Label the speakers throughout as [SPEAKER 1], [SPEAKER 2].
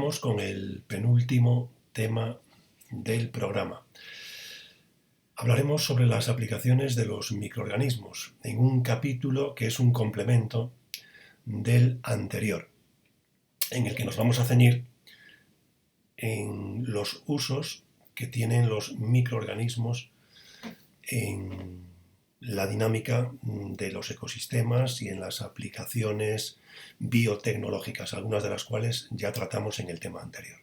[SPEAKER 1] Vamos con el penúltimo tema del programa. Hablaremos sobre las aplicaciones de los microorganismos en un capítulo que es un complemento del anterior, en el que nos vamos a ceñir en los usos que tienen los microorganismos en la dinámica de los ecosistemas y en las aplicaciones biotecnológicas, algunas de las cuales ya tratamos en el tema anterior.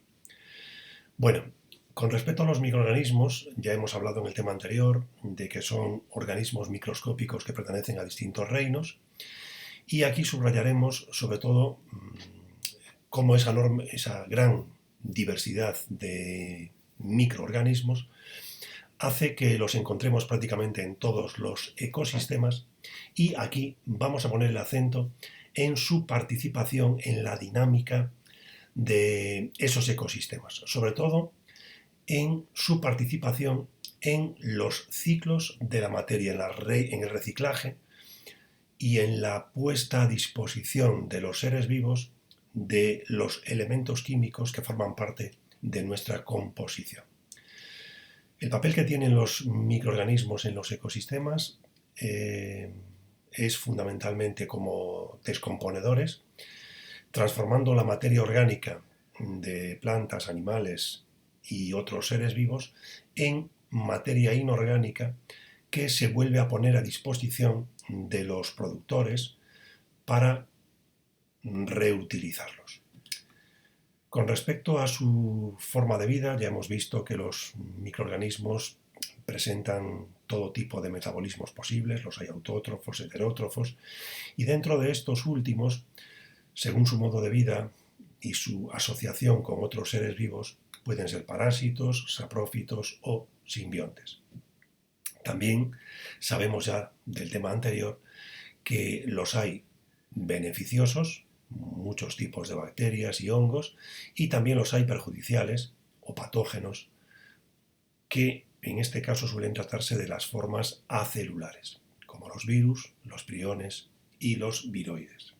[SPEAKER 1] Bueno, con respecto a los microorganismos, ya hemos hablado en el tema anterior de que son organismos microscópicos que pertenecen a distintos reinos, y aquí subrayaremos sobre todo cómo esa gran diversidad de microorganismos hace que los encontremos prácticamente en todos los ecosistemas, y aquí vamos a poner el acento en su participación en la dinámica de esos ecosistemas, sobre todo en su participación en los ciclos de la materia, en el reciclaje y en la puesta a disposición de los seres vivos de los elementos químicos que forman parte de nuestra composición. El papel que tienen los microorganismos en los ecosistemas es fundamentalmente como descomponedores, transformando la materia orgánica de plantas, animales y otros seres vivos en materia inorgánica que se vuelve a poner a disposición de los productores para reutilizarlos. Con respecto a su forma de vida, ya hemos visto que los microorganismos presentan todo tipo de metabolismos posibles, los hay autótrofos, heterótrofos, y dentro de estos últimos, según su modo de vida y su asociación con otros seres vivos, pueden ser parásitos, saprófitos o simbiontes. También sabemos ya del tema anterior que los hay beneficiosos, muchos tipos de bacterias y hongos, y también los hay perjudiciales o patógenos, que en este caso suelen tratarse de las formas acelulares, como los virus, los priones y los viroides.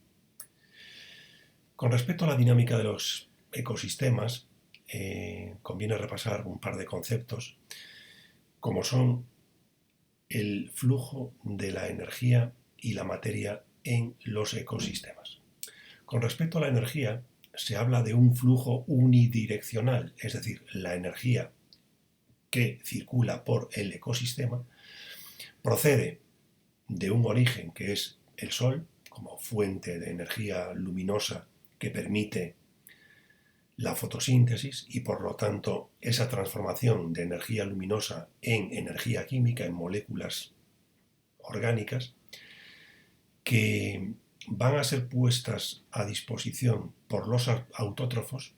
[SPEAKER 1] Con respecto a la dinámica de los ecosistemas, conviene repasar un par de conceptos, como son el flujo de la energía y la materia en los ecosistemas. Con respecto a la energía, se habla de un flujo unidireccional, es decir, la energía que circula por el ecosistema procede de un origen que es el Sol, como fuente de energía luminosa que permite la fotosíntesis y por lo tanto esa transformación de energía luminosa en energía química, en moléculas orgánicas, que van a ser puestas a disposición por los autótrofos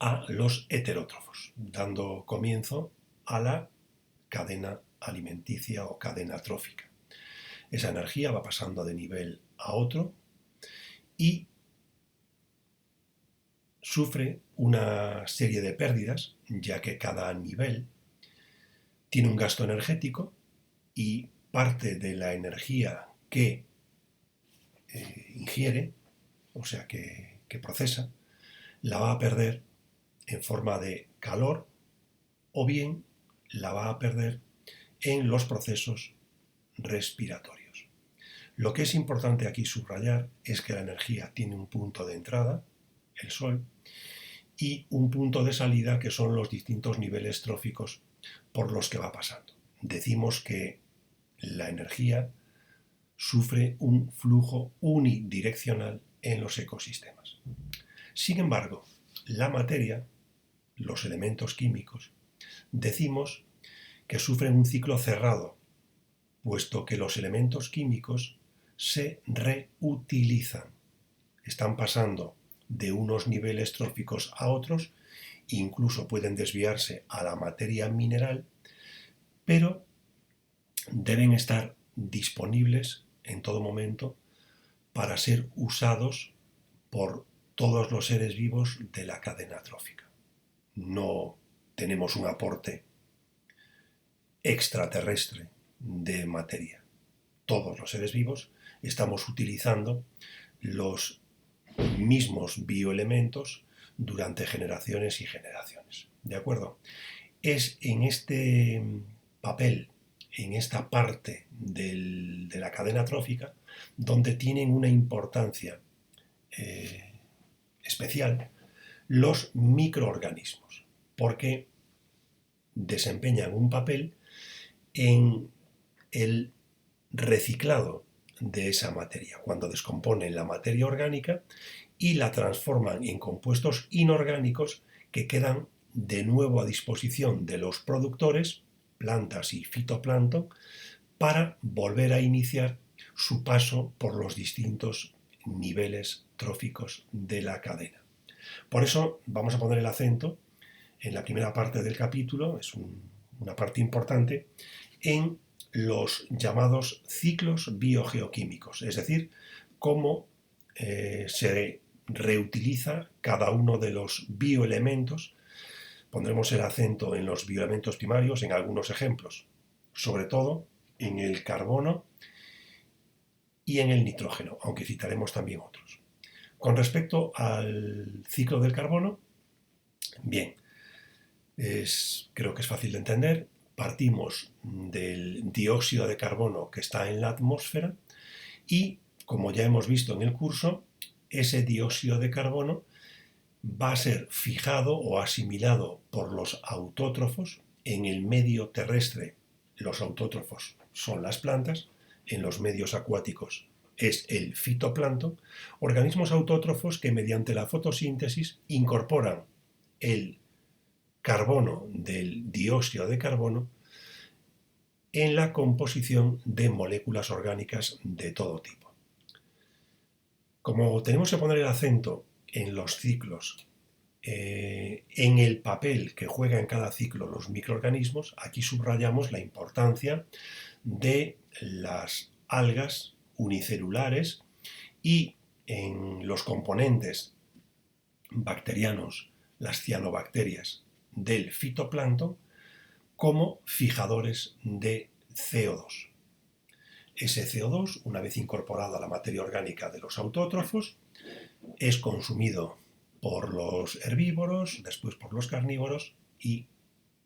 [SPEAKER 1] a los heterótrofos, dando comienzo a la cadena alimenticia o cadena trófica. Esa energía va pasando de nivel a otro y sufre una serie de pérdidas, ya que cada nivel tiene un gasto energético y parte de la energía que ingiere, o sea que procesa, la va a perder en forma de calor o bien la va a perder en los procesos respiratorios. Lo que es importante aquí subrayar es que la energía tiene un punto de entrada, el Sol, y un punto de salida que son los distintos niveles tróficos por los que va pasando. Decimos que la energía sufre un flujo unidireccional en los ecosistemas. Sin embargo, la materia, los elementos químicos, decimos que sufren un ciclo cerrado, puesto que los elementos químicos se reutilizan. Están pasando de unos niveles tróficos a otros, incluso pueden desviarse a la materia mineral, pero deben estar disponibles en todo momento para ser usados por todos los seres vivos de la cadena trófica. No tenemos un aporte extraterrestre de materia. Todos los seres vivos estamos utilizando los mismos bioelementos durante generaciones y generaciones. ¿De acuerdo? Es en este papel, en esta parte de la cadena trófica, donde tienen una importancia especial los microorganismos, porque desempeñan un papel en el reciclado de esa materia, cuando descomponen la materia orgánica y la transforman en compuestos inorgánicos que quedan de nuevo a disposición de los productores, plantas y fitoplancton, para volver a iniciar su paso por los distintos niveles tróficos de la cadena. Por eso vamos a poner el acento en la primera parte del capítulo, es una parte importante, en los llamados ciclos biogeoquímicos, es decir, cómo se reutiliza cada uno de los bioelementos. Pondremos el acento en los bioelementos primarios en algunos ejemplos, sobre todo en el carbono y en el nitrógeno, aunque citaremos también otros. Con respecto al ciclo del carbono, bien, creo que es fácil de entender. Partimos del dióxido de carbono que está en la atmósfera y, como ya hemos visto en el curso, ese dióxido de carbono va a ser fijado o asimilado por los autótrofos. En el medio terrestre los autótrofos son las plantas, en los medios acuáticos es el fitoplancton, organismos autótrofos que mediante la fotosíntesis incorporan el carbono del dióxido de carbono en la composición de moléculas orgánicas de todo tipo. Como tenemos que poner el acento en los ciclos, en el papel que juegan en cada ciclo los microorganismos, aquí subrayamos la importancia de las algas unicelulares y en los componentes bacterianos, las cianobacterias del fitoplancton, como fijadores de CO2. Ese CO2, una vez incorporado a la materia orgánica de los autótrofos, es consumido por los herbívoros, después por los carnívoros y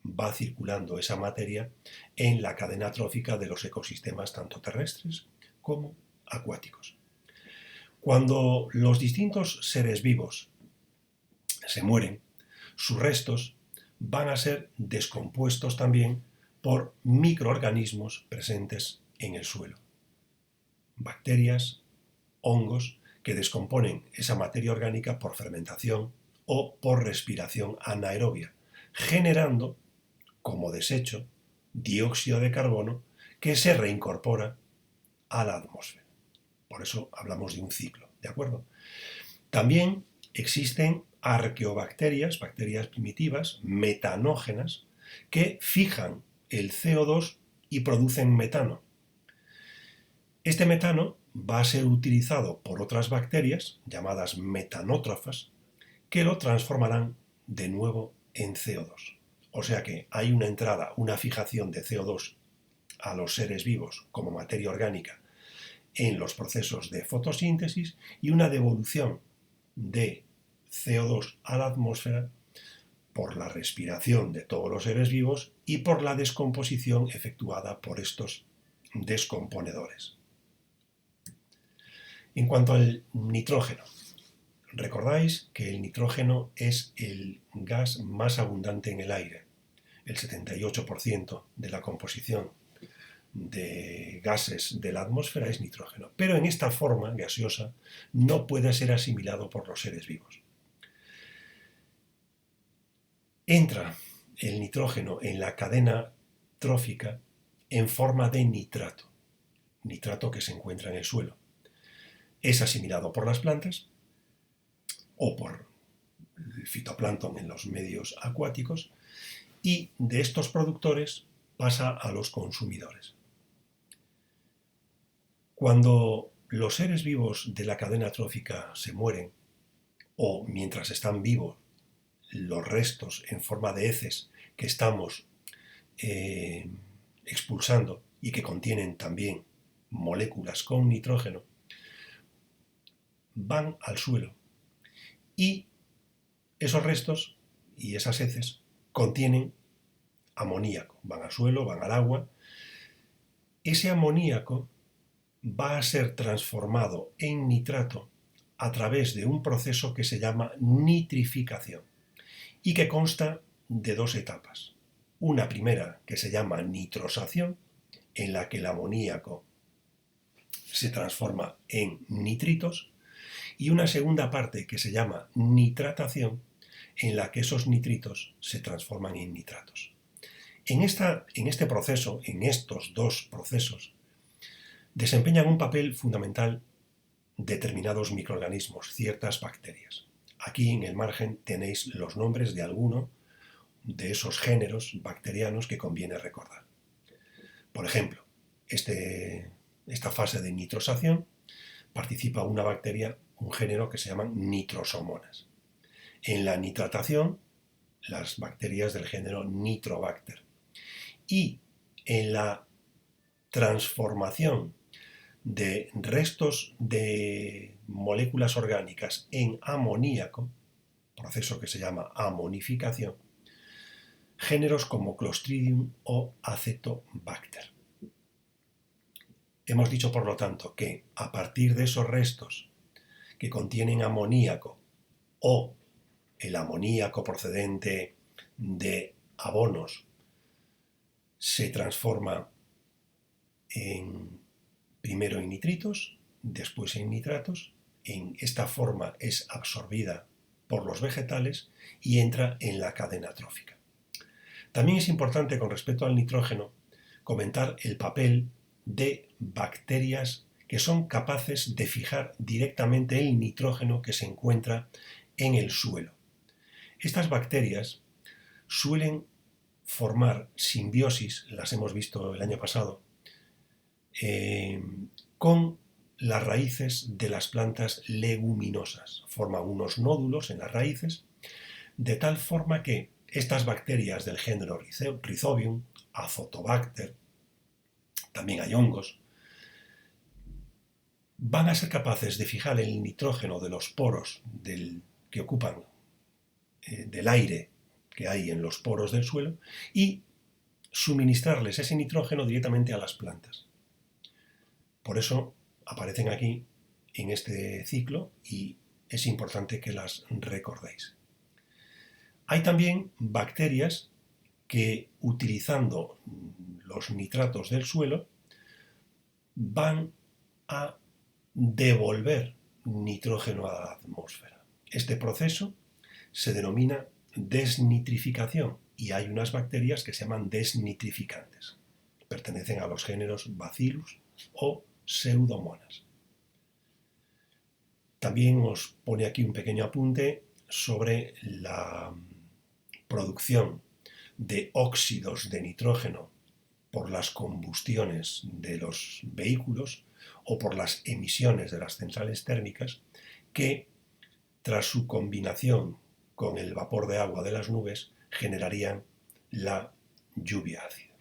[SPEAKER 1] va circulando esa materia en la cadena trófica de los ecosistemas tanto terrestres como acuáticos. Cuando los distintos seres vivos se mueren, sus restos van a ser descompuestos también por microorganismos presentes en el suelo. Bacterias, hongos, que descomponen esa materia orgánica por fermentación o por respiración anaerobia, generando como desecho dióxido de carbono que se reincorpora a la atmósfera. Por eso hablamos de un ciclo, ¿de acuerdo? También existen arqueobacterias, bacterias primitivas, metanógenas, que fijan el CO2 y producen metano. Este metano va a ser utilizado por otras bacterias, llamadas metanótrofas, que lo transformarán de nuevo en CO2. O sea que hay una entrada, una fijación de CO2 a los seres vivos como materia orgánica en los procesos de fotosíntesis y una devolución de CO2 a la atmósfera por la respiración de todos los seres vivos y por la descomposición efectuada por estos descomponedores. En cuanto al nitrógeno, recordáis que el nitrógeno es el gas más abundante en el aire. El 78% de la composición de gases de la atmósfera es nitrógeno, pero en esta forma gaseosa no puede ser asimilado por los seres vivos. Entra el nitrógeno en la cadena trófica en forma de nitrato, nitrato que se encuentra en el suelo. Es asimilado por las plantas o por el fitoplancton en los medios acuáticos y de estos productores pasa a los consumidores. Cuando los seres vivos de la cadena trófica se mueren o mientras están vivos los restos en forma de heces que estamos expulsando y que contienen también moléculas con nitrógeno, van al suelo y Esos restos y esas heces contienen amoníaco, van al suelo, van al agua. Ese amoníaco va a ser transformado en nitrato a través de un proceso que se llama nitrificación y que consta de dos etapas. Una primera que se llama nitrosación, en la que el amoníaco se transforma en nitritos, y una segunda parte que se llama nitratación, en la que esos nitritos se transforman en nitratos. En este proceso, en estos dos procesos, desempeñan un papel fundamental determinados microorganismos, ciertas bacterias. Aquí en el margen tenéis los nombres de alguno de esos géneros bacterianos que conviene recordar. Por ejemplo, esta fase de nitrosación participa una bacteria, un género que se llaman nitrosomonas. En la nitratación, las bacterias del género Nitrobacter. Y en la transformación de restos de moléculas orgánicas en amoníaco, proceso que se llama amonificación, géneros como Clostridium o Acetobacter. Hemos dicho, por lo tanto, que a partir de esos restos que contienen amoníaco o el amoníaco procedente de abonos se transforma primero en nitritos, después en nitratos. En esta forma es absorbida por los vegetales y entra en la cadena trófica. También es importante, con respecto al nitrógeno, comentar el papel de bacterias que son capaces de fijar directamente el nitrógeno que se encuentra en el suelo. Estas bacterias suelen formar simbiosis, las hemos visto el año pasado, con las raíces de las plantas leguminosas. Forman unos nódulos en las raíces, de tal forma que estas bacterias del género Rhizobium, Azotobacter, también hay hongos, van a ser capaces de fijar el nitrógeno de los poros que ocupan del aire que hay en los poros del suelo y suministrarles ese nitrógeno directamente a las plantas. Por eso aparecen aquí en este ciclo y es importante que las recordéis. Hay también bacterias que, utilizando los nitratos del suelo, van a devolver nitrógeno a la atmósfera. Este proceso se denomina desnitrificación y hay unas bacterias que se llaman desnitrificantes. Pertenecen a los géneros Bacillus o Pseudomonas. También os pone aquí un pequeño apunte sobre la producción de óxidos de nitrógeno por las combustiones de los vehículos o por las emisiones de las centrales térmicas que, tras su combinación con el vapor de agua de las nubes, generarían la lluvia ácida.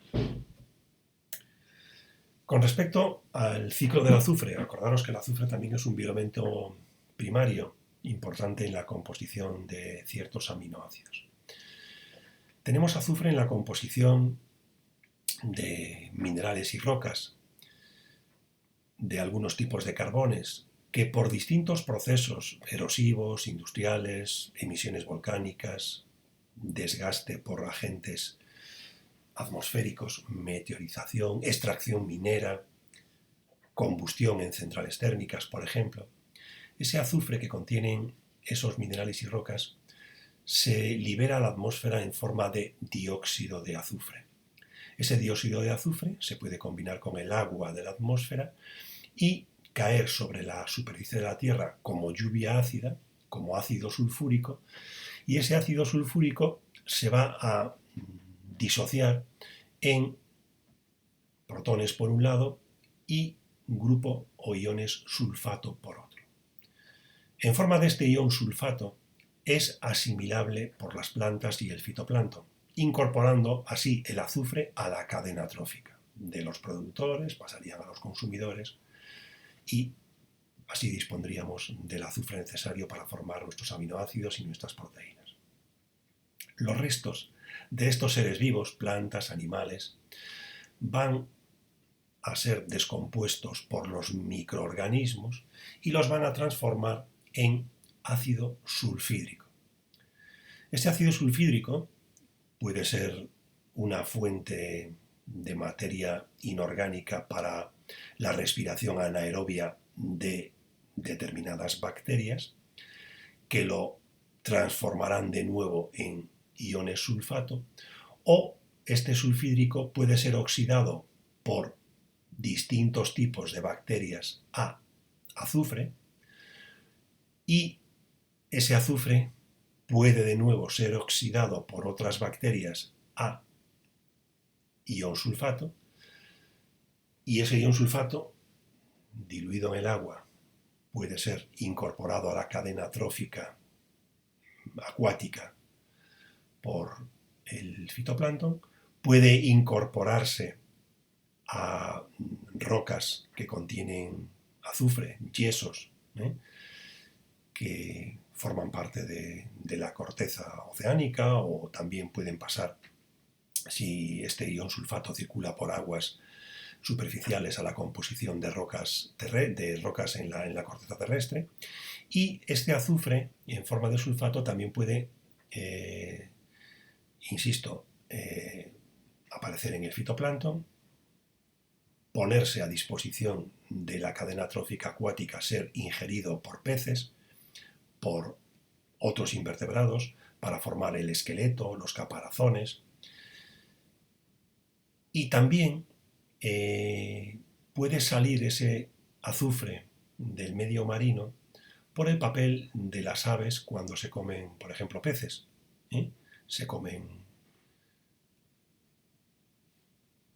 [SPEAKER 1] Con respecto al ciclo del azufre, acordaros que el azufre también es un bioelemento primario importante en la composición de ciertos aminoácidos. Tenemos azufre en la composición de minerales y rocas, de algunos tipos de carbones, que por distintos procesos erosivos, industriales, emisiones volcánicas, desgaste por agentes atmosféricos, meteorización, extracción minera, combustión en centrales térmicas, por ejemplo, ese azufre que contienen esos minerales y rocas se libera a la atmósfera en forma de dióxido de azufre. Ese dióxido de azufre se puede combinar con el agua de la atmósfera y caer sobre la superficie de la Tierra como lluvia ácida, como ácido sulfúrico, y ese ácido sulfúrico se va a disociar en protones por un lado y grupo o iones sulfato por otro. En forma de este ion sulfato es asimilable por las plantas y el fitoplancton, incorporando así el azufre a la cadena trófica. De los productores pasarían a los consumidores y así dispondríamos del azufre necesario para formar nuestros aminoácidos y nuestras proteínas. los restos de estos seres vivos, plantas, animales, van a ser descompuestos por los microorganismos y los van a transformar en ácido sulfídrico. Este ácido sulfídrico puede ser una fuente de materia inorgánica para la respiración anaerobia de determinadas bacterias que lo transformarán de nuevo en iones sulfato, o este sulfídrico puede ser oxidado por distintos tipos de bacterias a azufre, y ese azufre puede de nuevo ser oxidado por otras bacterias a ion sulfato, y ese ion sulfato diluido en el agua puede ser incorporado a la cadena trófica acuática por el fitoplancton, puede incorporarse a rocas que contienen azufre, yesos, que forman parte de la corteza oceánica, o también pueden pasar, si este ion sulfato circula por aguas superficiales, a la composición de rocas en la corteza terrestre. Y este azufre en forma de sulfato también puede, aparecer en el fitoplancton, ponerse a disposición de la cadena trófica acuática, ser ingerido por peces, por otros invertebrados, para formar el esqueleto, los caparazones. Y también puede salir ese azufre del medio marino por el papel de las aves cuando se comen, por ejemplo, peces. Se comen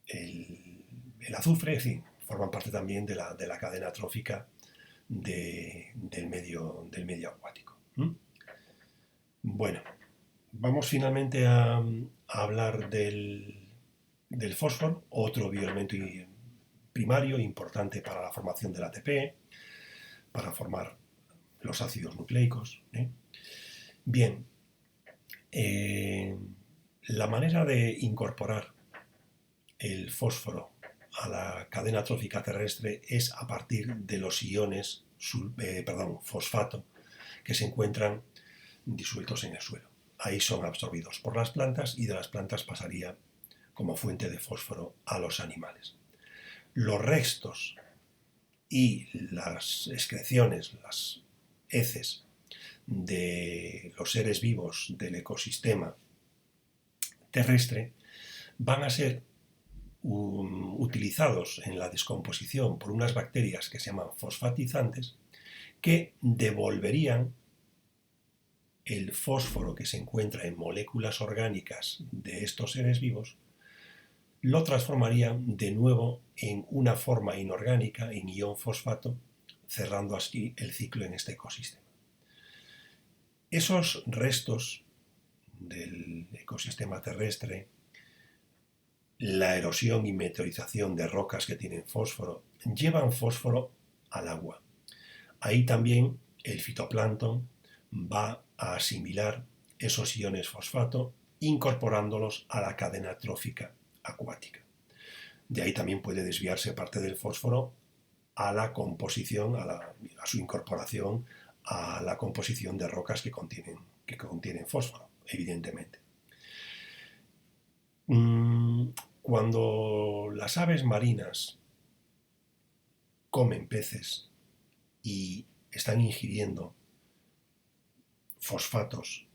[SPEAKER 1] el azufre, en fin, forman parte también de la cadena trófica del medio acuático. Bueno, vamos finalmente a hablar del fósforo, otro bioelemento primario importante para la formación del ATP, para formar los ácidos nucleicos. Bien, la manera de incorporar el fósforo a la cadena trófica terrestre es a partir de los iones fosfato que se encuentran disueltos en el suelo. Ahí son absorbidos por las plantas, y de las plantas pasaría como fuente de fósforo a los animales. Los restos y las excreciones, las heces de los seres vivos del ecosistema terrestre van a ser utilizados en la descomposición por unas bacterias que se llaman fosfatizantes, que devolverían el fósforo que se encuentra en moléculas orgánicas de estos seres vivos, lo transformarían de nuevo en una forma inorgánica, en ion fosfato, cerrando así el ciclo en este ecosistema. Esos restos del ecosistema terrestre, la erosión y meteorización de rocas que tienen fósforo, llevan fósforo al agua. Ahí también el fitoplancton va a asimilar esos iones fosfato, incorporándolos a la cadena trófica acuática. De ahí también puede desviarse parte del fósforo a la composición, a su incorporación a la composición de rocas que contienen fósforo, evidentemente. Cuando las aves marinas comen peces y están ingiriendo fosfatos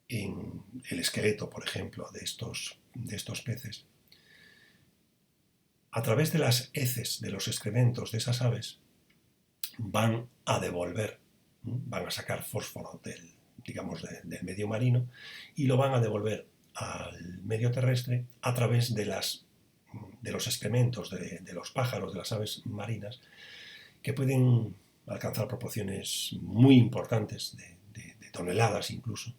[SPEAKER 1] en el esqueleto, por ejemplo, de estos peces, a través de las heces, de los excrementos de esas aves, van a sacar fósforo del medio marino, y lo van a devolver al medio terrestre a través de los excrementos de los pájaros, de las aves marinas, que pueden alcanzar proporciones muy importantes, de toneladas incluso,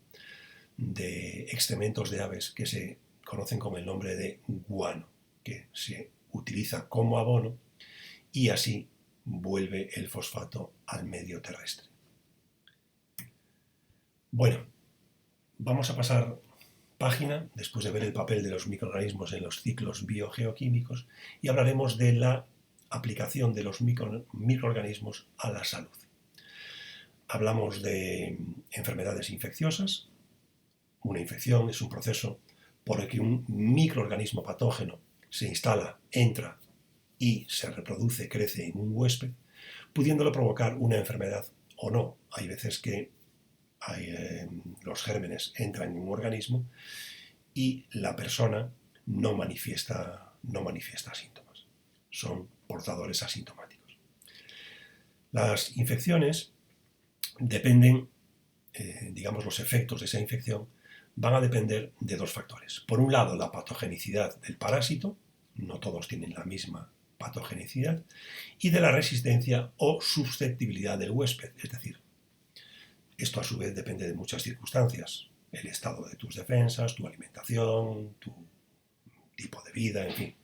[SPEAKER 1] de excrementos de aves que se conocen con el nombre de guano, que se utiliza como abono, y así vuelve el fosfato al medio terrestre. Bueno, vamos a pasar página, después de ver el papel de los microorganismos en los ciclos biogeoquímicos, y hablaremos de la aplicación de los microorganismos a la salud. Hablamos de enfermedades infecciosas. Una infección es un proceso por el que un microorganismo patógeno se instala, entra y se reproduce, crece en un huésped, pudiéndolo provocar una enfermedad o no. Hay veces que los gérmenes entran en un organismo y la persona no manifiesta síntomas. Son portadores asintomáticos. Las infecciones dependen, los efectos de esa infección van a depender de dos factores. Por un lado, la patogenicidad del parásito, no todos tienen la misma patogenicidad, y de la resistencia o susceptibilidad del huésped, es decir, esto a su vez depende de muchas circunstancias, el estado de tus defensas, tu alimentación, tu tipo de vida, en fin.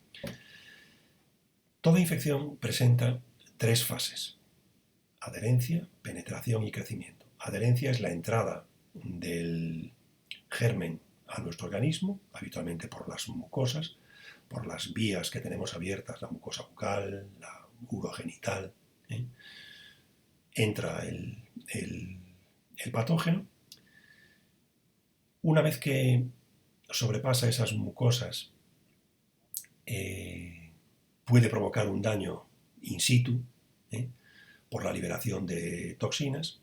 [SPEAKER 1] Toda infección presenta tres fases: adherencia, penetración y crecimiento. Adherencia es la entrada del germen a nuestro organismo, habitualmente por las mucosas, por las vías que tenemos abiertas, la mucosa bucal, la urogenital. Entra el patógeno. Una vez que sobrepasa esas mucosas, puede provocar un daño in situ, por la liberación de toxinas,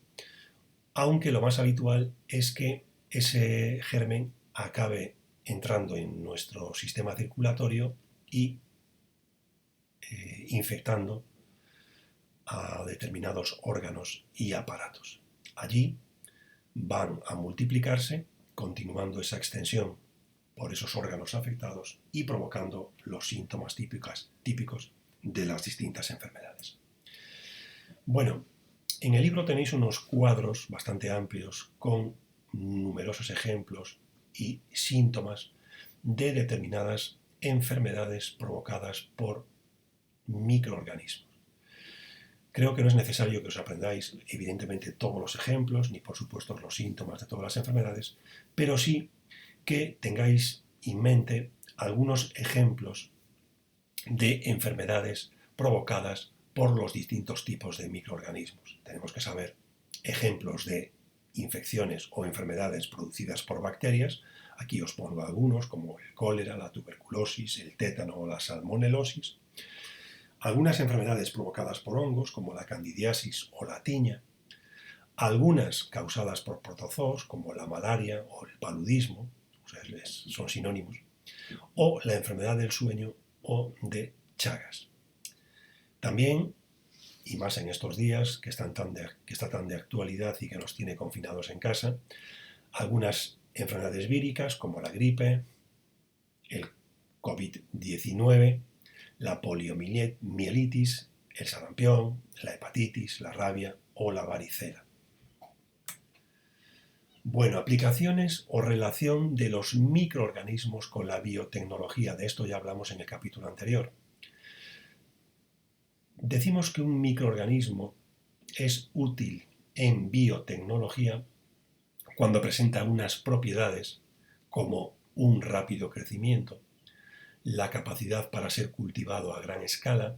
[SPEAKER 1] aunque lo más habitual es que ese germen acabe entrando en nuestro sistema circulatorio y infectando a determinados órganos y aparatos. Allí van a multiplicarse, continuando esa extensión por esos órganos afectados y provocando los síntomas típicos de las distintas enfermedades. Bueno, en el libro tenéis unos cuadros bastante amplios con numerosos ejemplos y síntomas de determinadas enfermedades provocadas por microorganismos. Creo que no es necesario que os aprendáis evidentemente todos los ejemplos, ni por supuesto los síntomas de todas las enfermedades, pero sí que tengáis en mente algunos ejemplos de enfermedades provocadas por los distintos tipos de microorganismos. Tenemos que saber ejemplos de infecciones o enfermedades producidas por bacterias. Aquí os pongo algunos, como el cólera, la tuberculosis, el tétano o la salmonelosis. Algunas enfermedades provocadas por hongos, como la candidiasis o la tiña. Algunas causadas por protozoos, como la malaria o el paludismo, son sinónimos. O la enfermedad del sueño o de Chagas. También, y más en estos días que está tan de actualidad y que nos tiene confinados en casa, algunas enfermedades víricas como la gripe, el COVID-19, la poliomielitis, el sarampión, la hepatitis, la rabia o la varicela. Bueno, aplicaciones o relación de los microorganismos con la biotecnología. De esto ya hablamos en el capítulo anterior. Decimos que un microorganismo es útil en biotecnología cuando presenta unas propiedades como un rápido crecimiento, la capacidad para ser cultivado a gran escala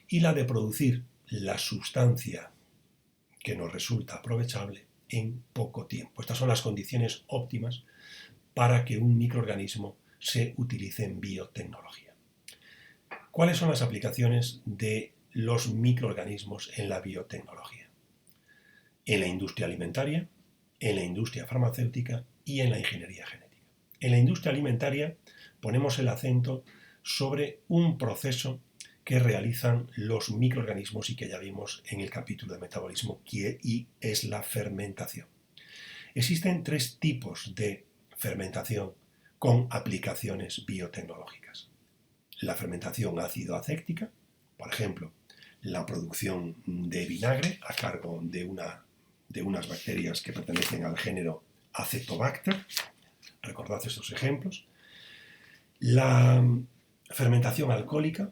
[SPEAKER 1] y la de producir la sustancia que nos resulta aprovechable en poco tiempo. Estas son las condiciones óptimas para que un microorganismo se utilice en biotecnología. ¿Cuáles son las aplicaciones de los microorganismos en la biotecnología? En la industria alimentaria, en la industria farmacéutica y en la ingeniería genética. En la industria alimentaria ponemos el acento sobre un proceso que realizan los microorganismos y que ya vimos en el capítulo de metabolismo, y es la fermentación. Existen tres tipos de fermentación con aplicaciones biotecnológicas. La fermentación ácido-acéctica, por ejemplo, la producción de vinagre a cargo de unas bacterias que pertenecen al género Acetobacter. Recordad estos ejemplos. La fermentación alcohólica,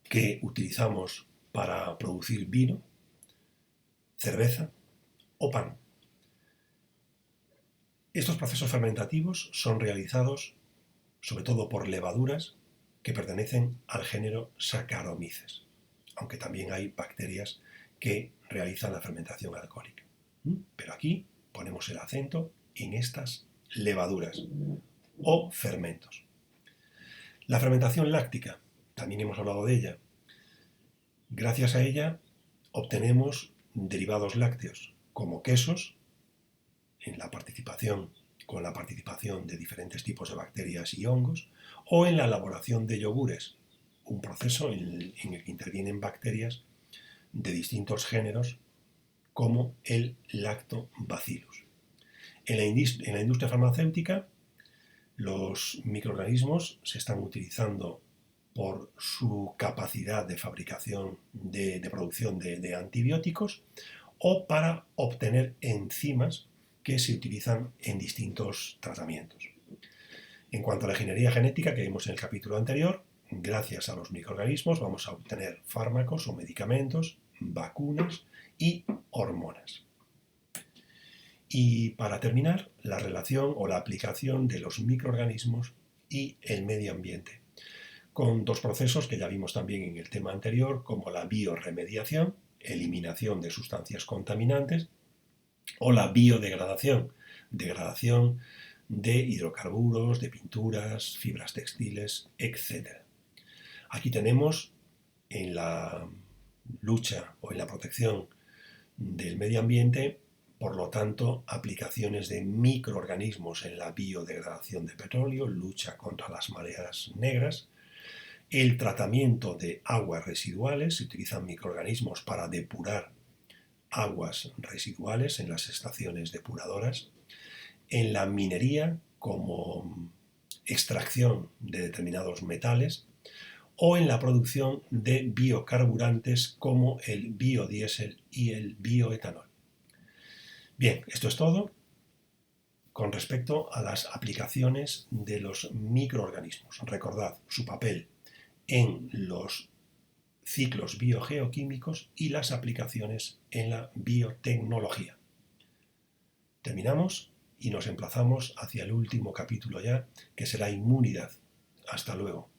[SPEAKER 1] que utilizamos para producir vino, cerveza o pan. Estos procesos fermentativos son realizados sobre todo por levaduras que pertenecen al género Saccharomyces, aunque también hay bacterias que realizan la fermentación alcohólica. Pero aquí ponemos el acento en estas levaduras o fermentos. La fermentación láctica, también hemos hablado de ella. Gracias a ella obtenemos derivados lácteos como quesos, con la participación de diferentes tipos de bacterias y hongos, o en la elaboración de yogures, un proceso en el que intervienen bacterias de distintos géneros como el Lactobacillus. En la industria farmacéutica, los microorganismos se están utilizando por su capacidad de fabricación, de producción de antibióticos, o para obtener enzimas que se utilizan en distintos tratamientos. En cuanto a la ingeniería genética que vimos en el capítulo anterior, gracias a los microorganismos vamos a obtener fármacos o medicamentos, vacunas y hormonas. Y para terminar, la relación o la aplicación de los microorganismos y el medio ambiente, con dos procesos que ya vimos también en el tema anterior, como la bioremediación, eliminación de sustancias contaminantes, o la biodegradación, degradación de hidrocarburos, de pinturas, fibras textiles, etc. Aquí tenemos en la lucha o en la protección del medio ambiente, por lo tanto, aplicaciones de microorganismos en la biodegradación de petróleo, lucha contra las mareas negras, el tratamiento de aguas residuales, se utilizan microorganismos para depurar aguas residuales en las estaciones depuradoras, en la minería como extracción de determinados metales, o en la producción de biocarburantes como el biodiesel y el bioetanol. Bien, esto es todo con respecto a las aplicaciones de los microorganismos. Recordad su papel en los ciclos biogeoquímicos y las aplicaciones en la biotecnología. Terminamos y nos emplazamos hacia el último capítulo ya, que será inmunidad. Hasta luego.